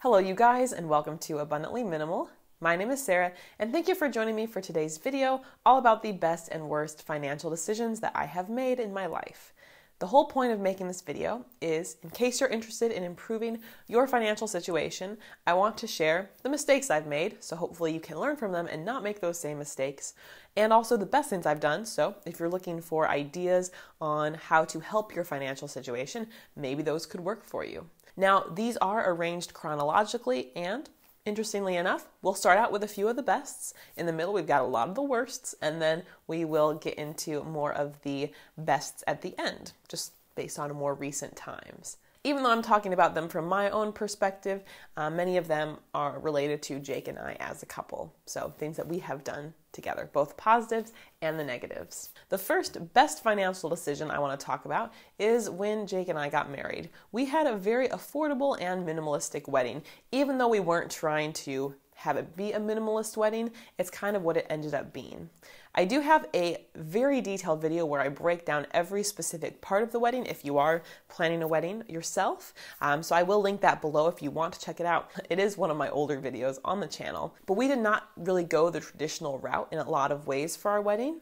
Hello you guys, and welcome to Abundantly Minimal. My name is Sarah, and thank you for joining me for today's video all about the best and worst financial decisions that I have made in my life. The whole point of making this video is, in case you're interested in improving your financial situation, I want to share the mistakes I've made, so hopefully you can learn from them and not make those same mistakes, and also the best things I've done, so if you're looking for ideas on how to help your financial situation, maybe those could work for you. Now, these are arranged chronologically, and interestingly enough, we'll start out with a few of the bests. In the middle, we've got a lot of the worsts, and then we will get into more of the bests at the end, just based on more recent times. Even though I'm talking about them from my own perspective, many of them are related to Jake and I as a couple. So things that we have done together, both positives and the negatives. The first best financial decision I want to talk about is when Jake and I got married. We had a very affordable and minimalistic wedding. Even though we weren't trying to have it be a minimalist wedding, it's kind of what it ended up being. I do have a very detailed video where I break down every specific part of the wedding if you are planning a wedding yourself. So I will link that below if you want to check it out. It is one of my older videos on the channel. But we did not really go the traditional route in a lot of ways for our wedding.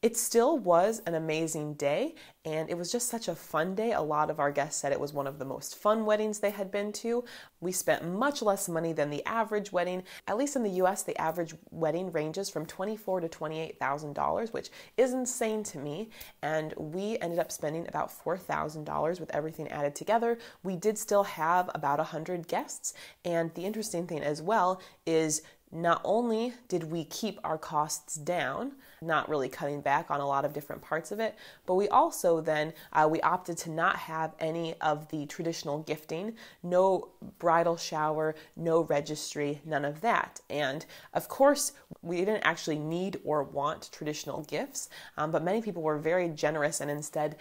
It still was an amazing day, and it was just such a fun day. A lot of our guests said it was one of the most fun weddings they had been to. We spent much less money than the average wedding. At least in the US, the average wedding ranges from $24,000 to $28,000, which is insane to me. And we ended up spending about $4,000 with everything added together. We did still have about 100 guests. And the interesting thing as well is not only did we keep our costs down, not really cutting back on a lot of different parts of it, but we also then, we opted to not have any of the traditional gifting, no bridal shower, no registry, none of that. And of course, we didn't actually need or want traditional gifts, but many people were very generous and instead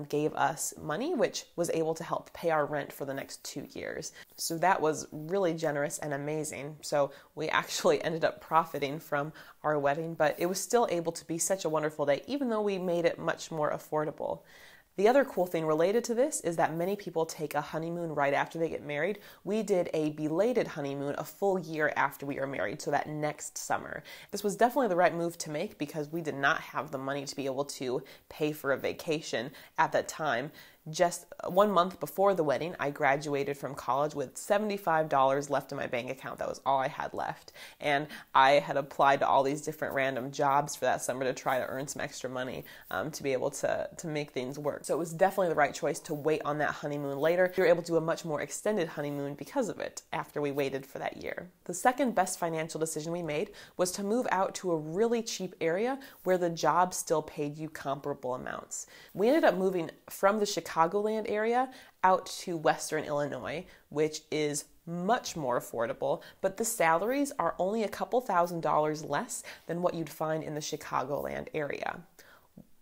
gave us money, which was able to help pay our rent for the next 2 years. So that was really generous and amazing. So we actually ended up profiting from our wedding, but it was still able to be such a wonderful day, even though we made it much more affordable. The other cool thing related to this is that many people take a honeymoon right after they get married. We did a belated honeymoon a full year after we were married, so that next summer. This was definitely the right move to make because we did not have the money to be able to pay for a vacation at that time. Just 1 month before the wedding, I graduated from college with $75 left in my bank account. That was all I had left. And I had applied to all these different random jobs for that summer to try to earn some extra money to be able to make things work. So it was definitely the right choice to wait on that honeymoon later. We were able to do a much more extended honeymoon because of it after we waited for that year. The second best financial decision we made was to move out to a really cheap area where the job still paid you comparable amounts. We ended up moving from the Chicagoland area out to Western Illinois, which is much more affordable, but the salaries are only a couple $1,000s less than what you'd find in the Chicagoland area.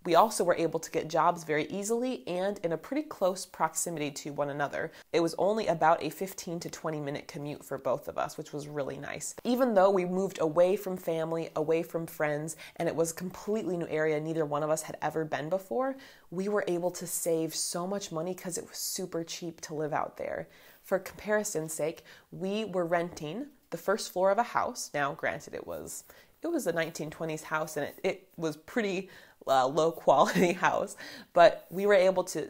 We also were able to get jobs very easily and in a pretty close proximity to one another. It was only about a 15 to 20 minute commute for both of us, which was really nice. Even though we moved away from family, away from friends, and it was a completely new area neither one of us had ever been before, we were able to save so much money because it was super cheap to live out there. For comparison's sake, we were renting the first floor of a house. Now, granted, it was a 1920s house and it was pretty low quality house, but we were able to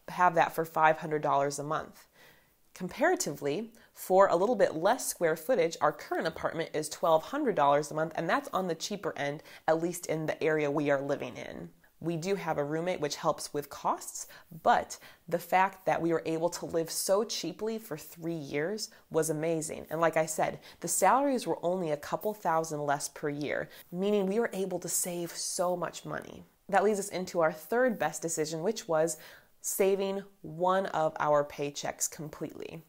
have that for $500 a month. Comparatively, for a little bit less square footage, our current apartment is $1,200 a month, and that's on the cheaper end, at least in the area we are living in. We do have a roommate, which helps with costs, but the fact that we were able to live so cheaply for 3 years was amazing. And like I said, the salaries were only a couple thousand less per year, meaning we were able to save so much money. That leads us into our third best decision, which was saving one of our paychecks completely.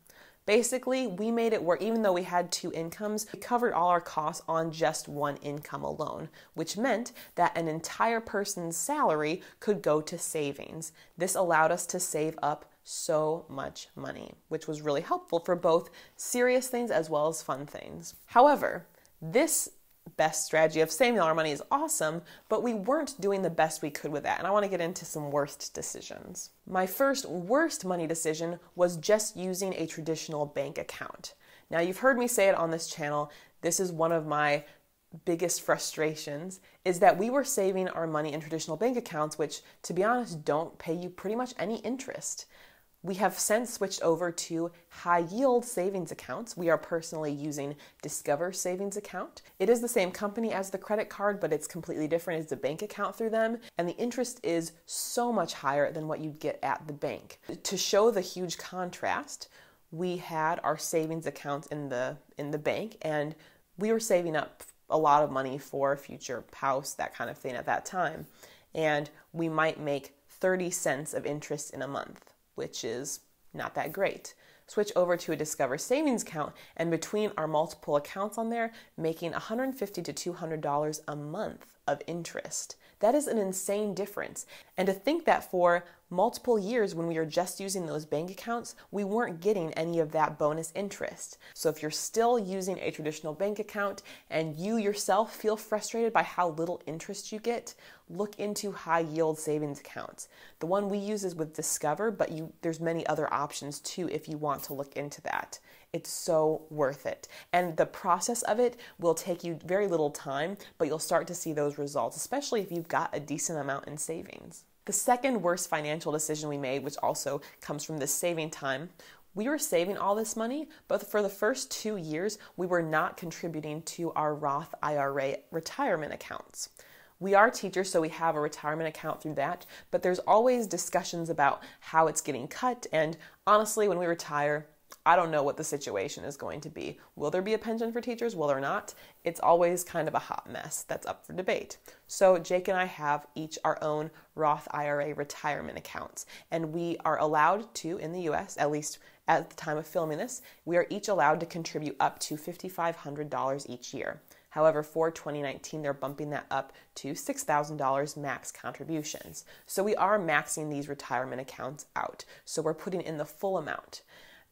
Basically, we made it work. Even though we had 2 incomes, we covered all our costs on just one income alone, which meant that an entire person's salary could go to savings. This allowed us to save up so much money, which was really helpful for both serious things as well as fun things. However, this best strategy of saving all our money is awesome, but we weren't doing the best we could with that, and I want to get into some worst decisions. My first worst money decision was just using a traditional bank account. Now, you've heard me say it on this channel. This is one of my biggest frustrations, is that we were saving our money in traditional bank accounts, which, to be honest, don't pay you pretty much any interest. We have since switched over to high yield savings accounts. We are personally using Discover Savings Account. It is the same company as the credit card, but it's completely different. It's a bank account through them, and the interest is so much higher than what you'd get at the bank. To show the huge contrast, we had our savings accounts in the bank, and we were saving up a lot of money for a future house, that kind of thing at that time. And we might make 30 cents of interest in a month, which is not that great. Switch over to a Discover Savings account, and between our multiple accounts on there, making $150 to $200 a month of interest. That is an insane difference. And to think that for multiple years when we were just using those bank accounts, we weren't getting any of that bonus interest. So if you're still using a traditional bank account and you yourself feel frustrated by how little interest you get, look into high yield savings accounts. The one we use is with Discover, but there's many other options too if you want to look into that. It's so worth it. And the process of it will take you very little time, but you'll start to see those results, especially if you've got a decent amount in savings. The second worst financial decision we made, which also comes from this saving time, we were saving all this money, but for the first 2 years, we were not contributing to our Roth IRA retirement accounts. We are teachers, so we have a retirement account through that, but there's always discussions about how it's getting cut, and honestly, when we retire, I don't know what the situation is going to be. Will there be a pension for teachers? Will there not? It's always kind of a hot mess that's up for debate. So Jake and I have each our own Roth IRA retirement accounts, and we are allowed to, in the US, at least at the time of filming this, we are each allowed to contribute up to $5,500 each year. However, for 2019, they're bumping that up to $6,000 max contributions. So we are maxing these retirement accounts out. So we're putting in the full amount.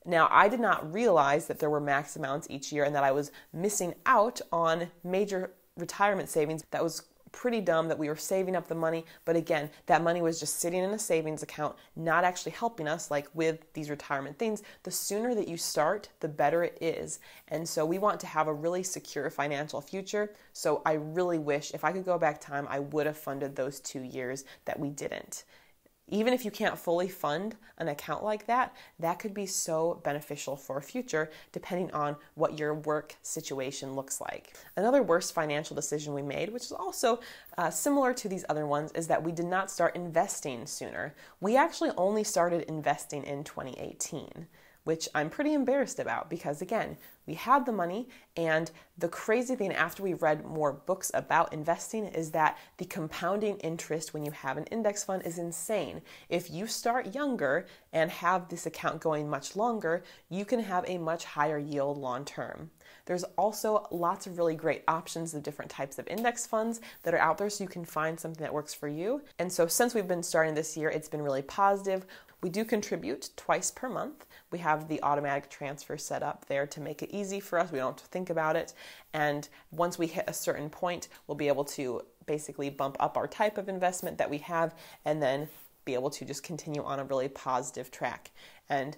Now, I did not realize that there were max amounts each year and that I was missing out on major retirement savings. That was pretty dumb that we were saving up the money, but again, that money was just sitting in a savings account, not actually helping us like with these retirement things. The sooner that you start, the better it is. And so we want to have a really secure financial future. So I really wish if I could go back time, I would have funded those 2 years that we didn't. Even if you can't fully fund an account like that, that could be so beneficial for a future depending on what your work situation looks like. Another worst financial decision we made, which is also similar to these other ones, is that we did not start investing sooner. We actually only started investing in 2018. Which I'm pretty embarrassed about because, again, we had the money, and the crazy thing after we read more books about investing is that the compounding interest when you have an index fund is insane. If you start younger and have this account going much longer, you can have a much higher yield long term. There's also lots of really great options of different types of index funds that are out there so you can find something that works for you. And so since we've been starting this year, it's been really positive. We do contribute twice per month. We have the automatic transfer set up there to make it easy for us. We don't have to think about it. And once we hit a certain point, we'll be able to basically bump up our type of investment that we have and then be able to just continue on a really positive track. And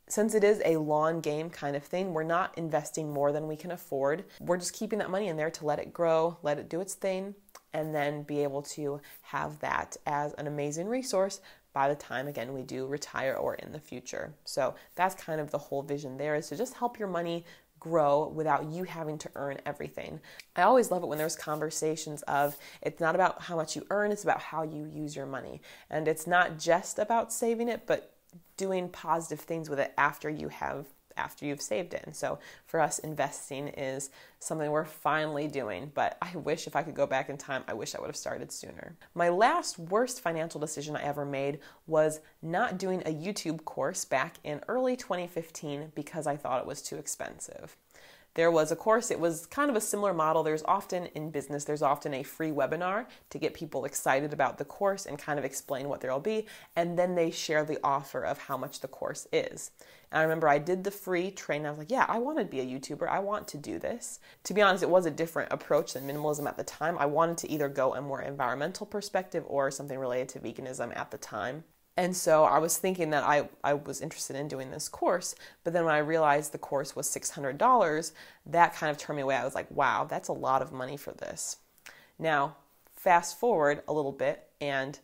since it is a long game kind of thing, we're not investing more than we can afford. We're just keeping that money in there to let it grow, let it do its thing, and then be able to have that as an amazing resource by the time, again, we do retire or in the future. So that's kind of the whole vision there, is to just help your money grow without you having to earn everything. I always love it when there's conversations of it's not about how much you earn, it's about how you use your money. And it's not just about saving it, but doing positive things with it after you've saved it. And so for us, investing is something we're finally doing, but I wish if I could go back in time, I wish I would have started sooner. My last worst financial decision I ever made was not doing a YouTube course back in early 2015 because I thought it was too expensive. There was a course, it was kind of a similar model. There's often a free webinar to get people excited about the course and kind of explain what there'll be, and then they share the offer of how much the course is. And I remember I did the free training. I was like, yeah, I want to be a YouTuber. I want to do this. To be honest, it was a different approach than minimalism at the time. I wanted to either go a more environmental perspective or something related to veganism at the time. And so I was thinking that I was interested in doing this course, but then when I realized the course was $600, that kind of turned me away. I was like, wow, that's a lot of money for this. Now, fast forward a little bit, and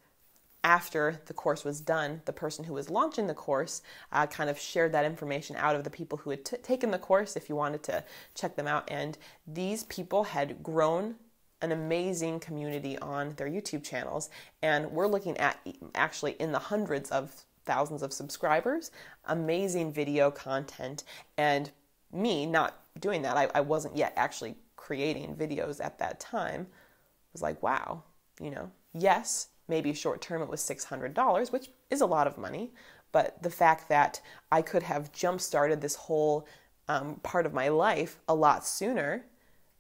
after the course was done, the person who was launching the course kind of shared that information out of the people who had taken the course if you wanted to check them out. And these people had grown an amazing community on their YouTube channels, and we're looking at actually in the hundreds of thousands of subscribers, amazing video content. And me not doing that, I wasn't yet actually creating videos at that time, was like, wow, yes, maybe short term it was $600, which is a lot of money, but the fact that I could have jump-started this whole part of my life a lot sooner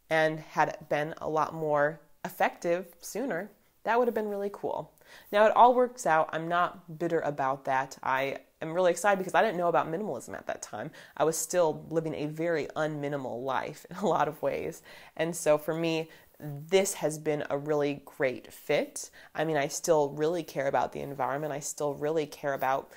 and had been a lot more effective sooner, that would have been really cool. Now, it all works out. I'm not bitter about that. I am really excited because I didn't know about minimalism at that time. I was still living a very unminimal life in a lot of ways. And so for me, this has been a really great fit. I mean, I still really care about the environment. I still really care about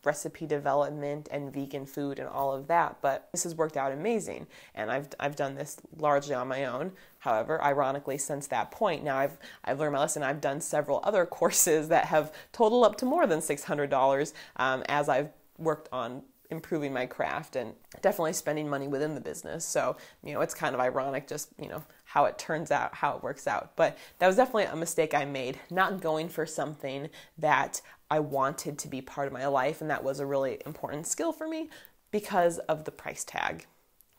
recipe development and vegan food and all of that, but this has worked out amazing, and I've done this largely on my own. However, ironically, since that point, now I've learned my lesson. I've done several other courses that have totaled up to more than $600 as I've worked on improving my craft and definitely spending money within the business. So, it's kind of ironic just, how it turns out, how it works out. But that was definitely a mistake I made, not going for something that I wanted to be part of my life, and that was a really important skill for me because of the price tag.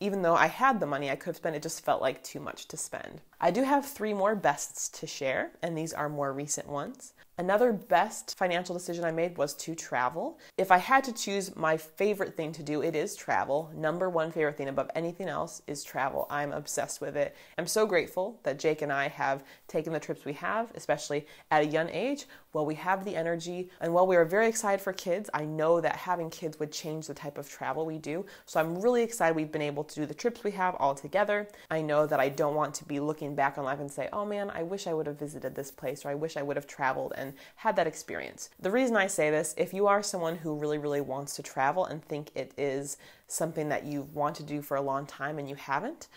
Even though I had the money I could have spent, it just felt like too much to spend. I do have 3 more bests to share, and these are more recent ones. Another best financial decision I made was to travel. If I had to choose my favorite thing to do, it is travel. Number 1 favorite thing above anything else is travel. I'm obsessed with it. I'm so grateful that Jake and I have taken the trips we have, especially at a young age. While we have the energy, and while we are very excited for kids, I know that having kids would change the type of travel we do. So I'm really excited we've been able to do the trips we have all together. I know that I don't want to be looking back on life and say, oh man, I wish I would have visited this place, or I wish I would have traveled and had that experience. The reason I say this, if you are someone who really, really wants to travel and think it is something that you want to do for a long time and you haven't,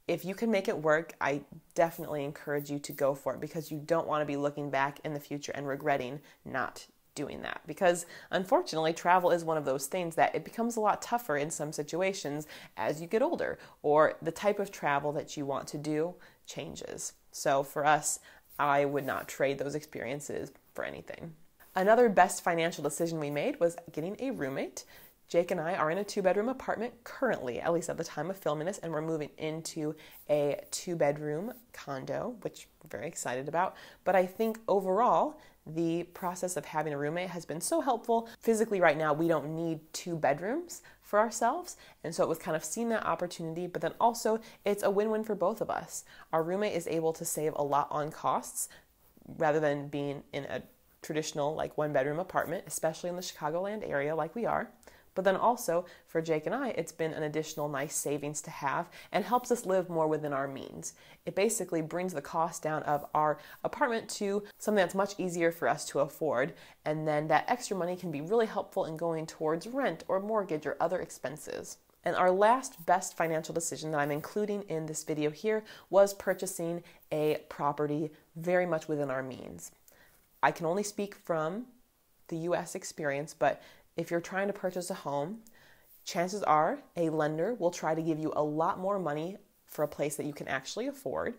if you can make it work, I definitely encourage you to go for it, because you don't want to be looking back in the future and regretting not doing that. Because unfortunately, travel is one of those things that it becomes a lot tougher in some situations as you get older, or the type of travel that you want to do changes. So for us, I would not trade those experiences for anything. Another best financial decision we made was getting a roommate. Jake and I are in a 2-bedroom apartment currently, at least at the time of filming this, and we're moving into a 2-bedroom condo, which we're very excited about. But I think overall, the process of having a roommate has been so helpful. Physically right now, we don't need 2 bedrooms for ourselves, and so it was kind of seeing that opportunity, but then also it's a win-win for both of us. Our roommate is able to save a lot on costs rather than being in a traditional 1-bedroom apartment, especially in the Chicagoland area like we are. But then also, for Jake and I, it's been an additional nice savings to have and helps us live more within our means. It basically brings the cost down of our apartment to something that's much easier for us to afford, and then that extra money can be really helpful in going towards rent or mortgage or other expenses. And our last best financial decision that I'm including in this video here was purchasing a property very much within our means. I can only speak from the U.S. experience, but if you're trying to purchase a home, chances are a lender will try to give you a lot more money for a place that you can actually afford.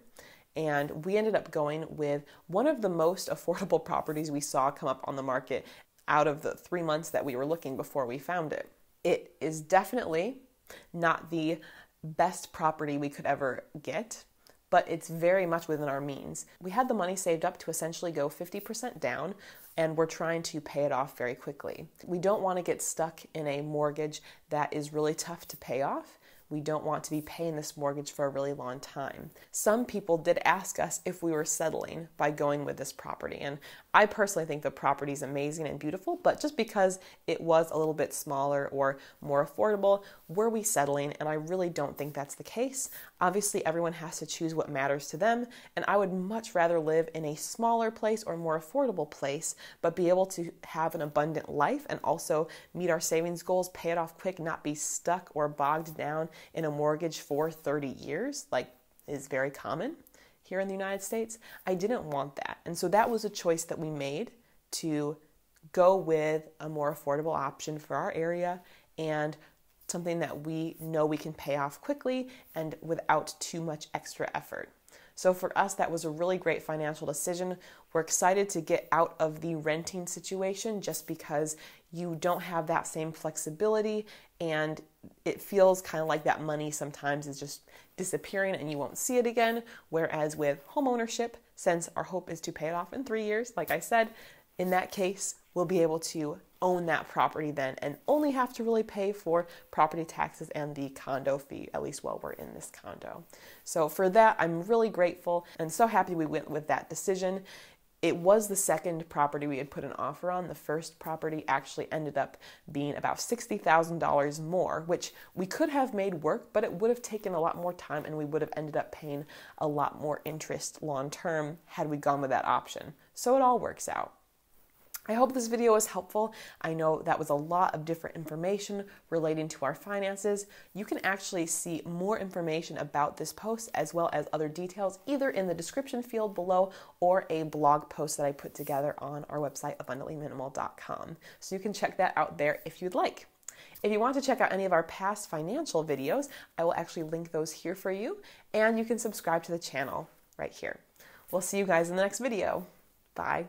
And we ended up going with one of the most affordable properties we saw come up on the market out of the 3 months that we were looking before we found it. It is definitely not the best property we could ever get, but it's very much within our means. We had the money saved up to essentially go 50% down, and we're trying to pay it off very quickly. We don't want to get stuck in a mortgage that is really tough to pay off. We don't want to be paying this mortgage for a really long time. Some people did ask us if we were settling by going with this property, and I personally think the property is amazing and beautiful, but just because it was a little bit smaller or more affordable, were we settling? And I really don't think that's the case. Obviously, everyone has to choose what matters to them, and I would much rather live in a smaller place or more affordable place, but be able to have an abundant life and also meet our savings goals, pay it off quick, not be stuck or bogged down in a mortgage for 30 years, like is very common here in the United States. I didn't want that. And so that was a choice that we made to go with a more affordable option for our area and something that we know we can pay off quickly and without too much extra effort. So for us, that was a really great financial decision. We're excited to get out of the renting situation just because you don't have that same flexibility, and it feels kind of like that money sometimes is just disappearing and you won't see it again. Whereas with home ownership, since our hope is to pay it off in 3 years, like I said, in that case, we'll be able to own that property then and only have to really pay for property taxes and the condo fee, at least while we're in this condo. So for that, I'm really grateful and so happy we went with that decision. It was the second property we had put an offer on. The first property actually ended up being about $60,000 more, which we could have made work, but it would have taken a lot more time and we would have ended up paying a lot more interest long term had we gone with that option. So it all works out. I hope this video was helpful. I know that was a lot of different information relating to our finances. You can actually see more information about this post as well as other details either in the description field below or a blog post that I put together on our website, abundantlyminimal.com. So you can check that out there if you'd like. If you want to check out any of our past financial videos, I will actually link those here for you, and you can subscribe to the channel right here. We'll see you guys in the next video. Bye.